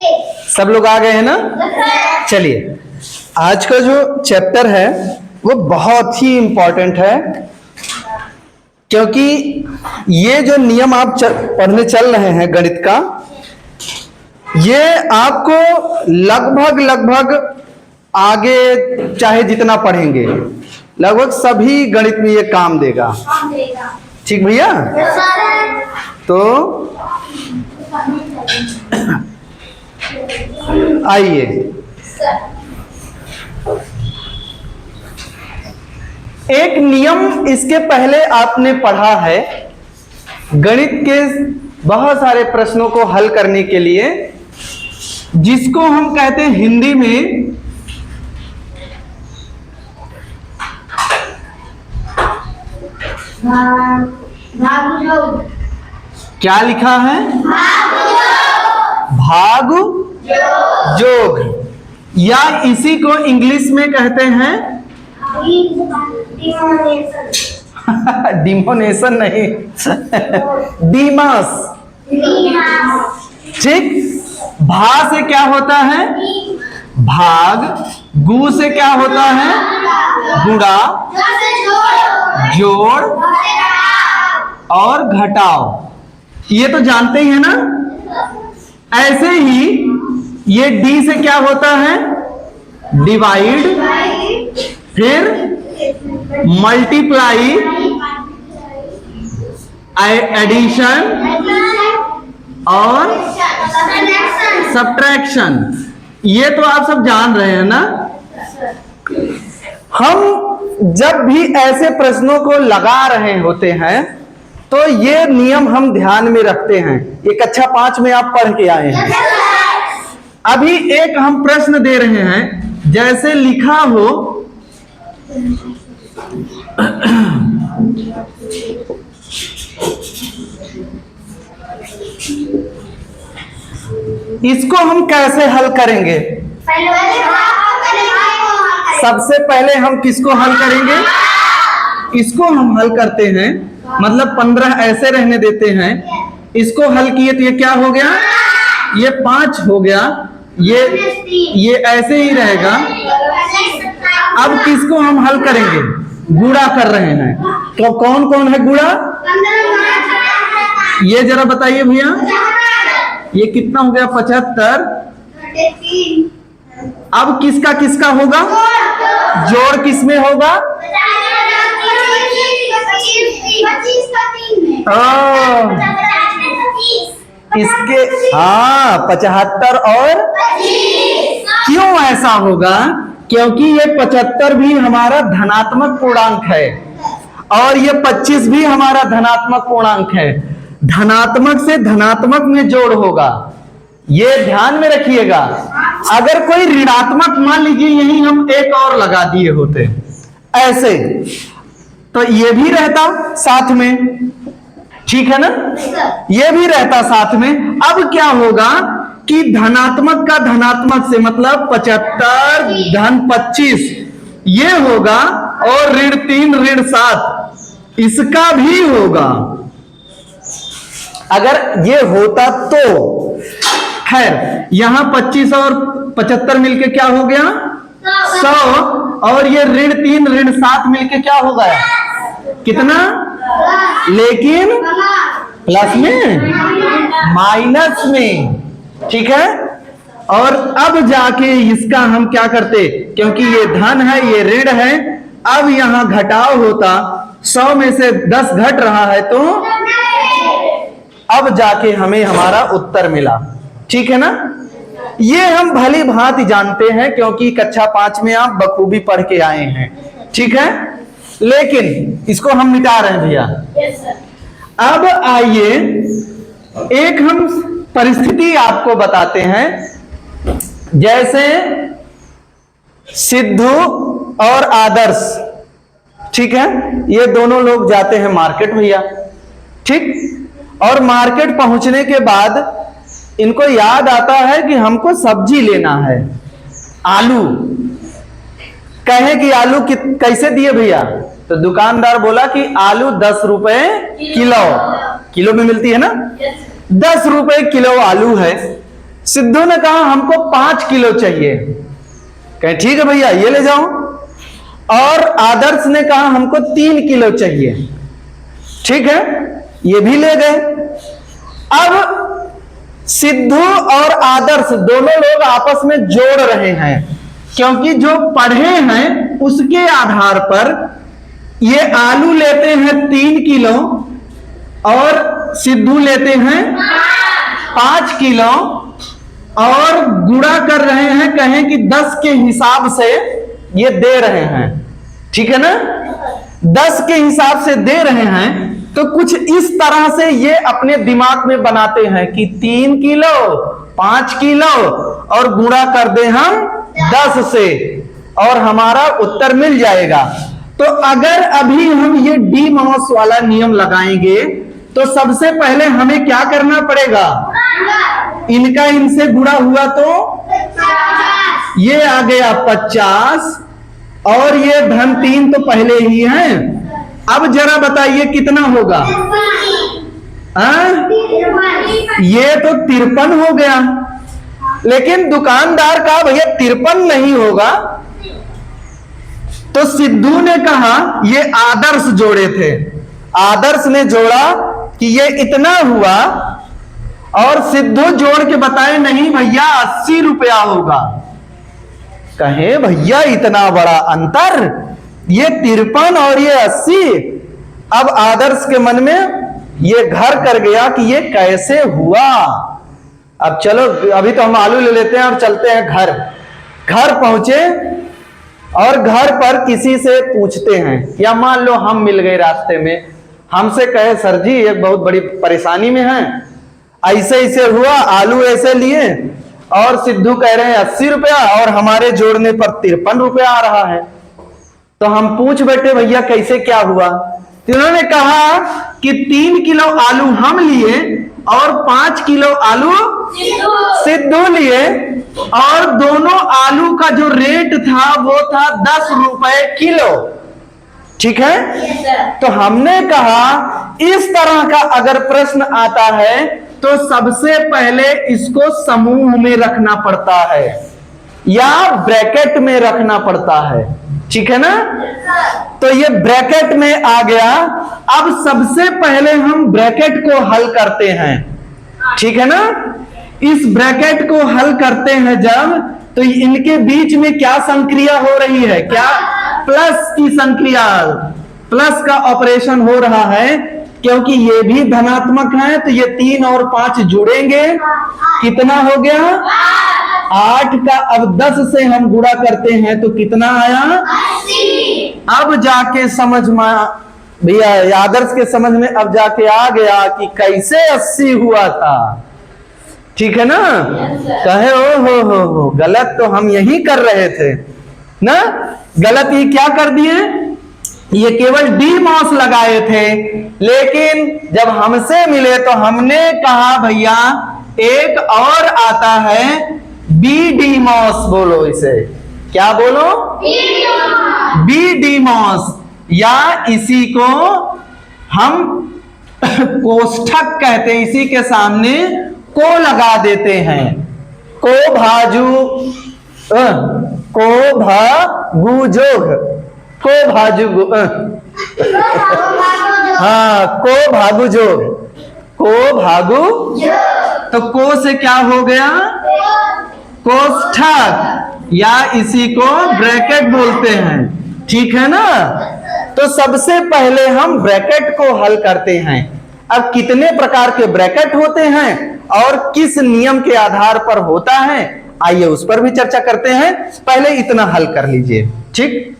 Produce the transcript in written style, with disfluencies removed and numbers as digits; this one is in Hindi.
सब लोग आ गए हैं ना? चलिए, आज का जो चैप्टर है वो बहुत ही इंपॉर्टेंट है, क्योंकि ये जो नियम आप पढ़ने चल रहे हैं गणित का, ये आपको लगभग आगे चाहे जितना पढ़ेंगे लगभग सभी गणित में ये काम देगा। ठीक भैया? तो आइए, एक नियम इसके पहले आपने पढ़ा है गणित के बहुत सारे प्रश्नों को हल करने के लिए, जिसको हम कहते हैं हिंदी में क्या लिखा है? भाग जोग, या इसी को इंग्लिश में कहते हैं डिमोनेशन नहीं डीमास। ठीक, भा से क्या होता है? भाग, गु से क्या होता है? गुणा, जोड़ और घटाओ, ये तो जानते ही है ना। ऐसे ही ये डी से क्या होता है? डिवाइड, फिर मल्टीप्लाई, एडिशन और सब्ट्रैक्शन, ये तो आप सब जान रहे हैं ना। हम जब भी ऐसे प्रश्नों को लगा रहे होते हैं तो ये नियम हम ध्यान में रखते हैं। ये कक्षा 5 में आप पढ़ के आए हैं। अभी एक हम प्रश्न दे रहे हैं, जैसे लिखा हो इसको हम कैसे हल करेंगे? सबसे पहले हम किसको हल करेंगे? इसको हम हल करते हैं, मतलब 15 ऐसे रहने देते हैं। इसको हल किए तो ये क्या हो गया? ये 5 हो गया, ये ऐसे ही रहेगा। अब किसको हम हल करेंगे? गुणा कर रहे हैं, तो कौन कौन है गुणा? ये जरा बताइए भैया, ये कितना हो गया? 75। अब किसका किसका होगा? जोड़ किस में होगा? इसके 75 और क्यों ऐसा होगा? क्योंकि ये 75 भी हमारा धनात्मक पूर्णांक है और ये 25 भी हमारा धनात्मक पूर्णांक है। धनात्मक से धनात्मक में जोड़ होगा, ये ध्यान में रखिएगा। अगर कोई ऋणात्मक, मान लीजिए यही हम एक और लगा दिए होते ऐसे, तो ये भी रहता साथ में, ठीक है ना? ये भी रहता साथ में। अब क्या होगा कि धनात्मक का धनात्मक से मतलब 75 धन 25 ये होगा, और ऋण 3 ऋण 7 इसका भी होगा। अगर ये होता तो खैर, यहां 25 और 75 मिलके क्या हो गया? 100, और ये ऋण 3 ऋण 7 मिलके क्या हो गया? कितना? लेकिन प्लस में माइनस में, ठीक है। और अब जाके इसका हम क्या करते, क्योंकि ये धन है ये ऋण है, अब यहां घटाव होता, 100 में से 10 घट रहा है, तो अब जाके हमें हमारा उत्तर मिला, ठीक है ना। ये हम भली भांति जानते हैं, क्योंकि कक्षा 5 में आप बखूबी पढ़ के आए हैं, ठीक है। लेकिन इसको हम मिटा रहे हैं भैया। अब आइए एक हम परिस्थिति आपको बताते हैं, जैसे सिद्धू और आदर्श, ठीक है, ये दोनों लोग जाते हैं मार्केट भैया, ठीक। और मार्केट पहुंचने के बाद इनको याद आता है कि हमको सब्जी लेना है, आलू। कहे कि आलू कैसे दिए भैया? तो दुकानदार बोला कि आलू 10 रुपए किलो, किलो में मिलती है ना, 10 रुपए किलो आलू है। सिद्धू ने कहा हमको 5 किलो चाहिए। कहे ठीक है भैया ये ले जाओ। और आदर्श ने कहा हमको 3 किलो चाहिए। ठीक है, ये भी ले गए। अब सिद्धू और आदर्श दोनों लोग आपस में जोड़ रहे हैं, क्योंकि जो पढ़े हैं उसके आधार पर ये आलू लेते हैं 3 किलो और सिद्धू लेते हैं 5 किलो और गुणा कर रहे हैं, कहें कि 10 के हिसाब से ये दे रहे हैं। ठीक है ना, 10 के हिसाब से दे रहे हैं। तो कुछ इस तरह से ये अपने दिमाग में बनाते हैं कि 3 किलो 5 किलो और गुणा कर दे हम 10 से और हमारा उत्तर मिल जाएगा। तो अगर अभी हम ये डी मॉस वाला नियम लगाएंगे तो सबसे पहले हमें क्या करना पड़ेगा, इनका इनसे गुणा हुआ तो ये आ गया 50 और ये धन 3 तो पहले ही है। अब जरा बताइए कितना होगा? ये तो 53 हो गया। लेकिन दुकानदार का भैया 53 नहीं होगा। तो सिद्धू ने कहा ये आदर्श जोड़े थे, आदर्श ने जोड़ा कि ये इतना हुआ और सिद्धू जोड़ के बताए नहीं भैया 80 रुपया होगा। कहे भैया इतना बड़ा अंतर, ये 53 और ये 80। अब आदर्श के मन में ये घर कर गया कि ये कैसे हुआ। अब चलो अभी तो हम आलू ले लेते हैं और चलते हैं घर। घर पहुंचे और घर पर किसी से पूछते हैं, या मान लो हम मिल गए रास्ते में, हमसे कहे सर जी एक बहुत बड़ी परेशानी में है, ऐसे ऐसे हुआ, आलू ऐसे लिए और सिद्धू कह रहे हैं 80 रुपया और हमारे जोड़ने पर 53 रुपया आ रहा है। तो हम पूछ बैठे भैया कैसे क्या हुआ। तो उन्होंने कहा कि 3 किलो आलू हम लिए और 5 किलो आलू सिद्धू लिए और दोनों आलू का जो रेट था वो था 10 रुपए किलो। ठीक है, तो हमने कहा इस तरह का अगर प्रश्न आता है तो सबसे पहले इसको समूह में रखना पड़ता है या ब्रैकेट में रखना पड़ता है। ठीक है ना, तो ये ब्रैकेट में आ गया। अब सबसे पहले हम ब्रैकेट को हल करते हैं। ठीक है ना, इस ब्रैकेट को हल करते हैं जब, तो इनके बीच में क्या संक्रिया हो रही है, क्या प्लस की संक्रिया, प्लस का ऑपरेशन हो रहा है, क्योंकि ये भी धनात्मक है। तो ये 3 और 5 जुड़ेंगे, कितना हो गया 8 का। अब 10 से हम गुणा करते हैं तो कितना आया 80। अब जाके समझ में भैया आदर्श के समझ में अब जाके आ गया कि कैसे 80 हुआ था। ठीक है ना, कहे ओ हो गलत तो हम यही कर रहे थे ना, गलत ये क्या कर दिए, ये केवल डी मॉस लगाए थे। लेकिन जब हमसे मिले तो हमने कहा भैया एक और आता है बी डी मॉस, बोलो इसे, क्या बोलो, बी डी मॉस, या इसी को हम कोष्ठक कहते हैं, इसी के सामने को लगा देते हैं, को भाजू को भागुजोग, को भाजु हाँ को भागुजोग, को भागु, तो को से क्या हो गया कोष्ठक, या इसी को ब्रैकेट बोलते हैं। ठीक है ना, तो सबसे पहले हम ब्रैकेट को हल करते हैं। अब कितने प्रकार के ब्रैकेट होते हैं और किस नियम के आधार पर होता है, आइए उस पर भी चर्चा करते हैं। पहले इतना हल कर लीजिए। ठीक,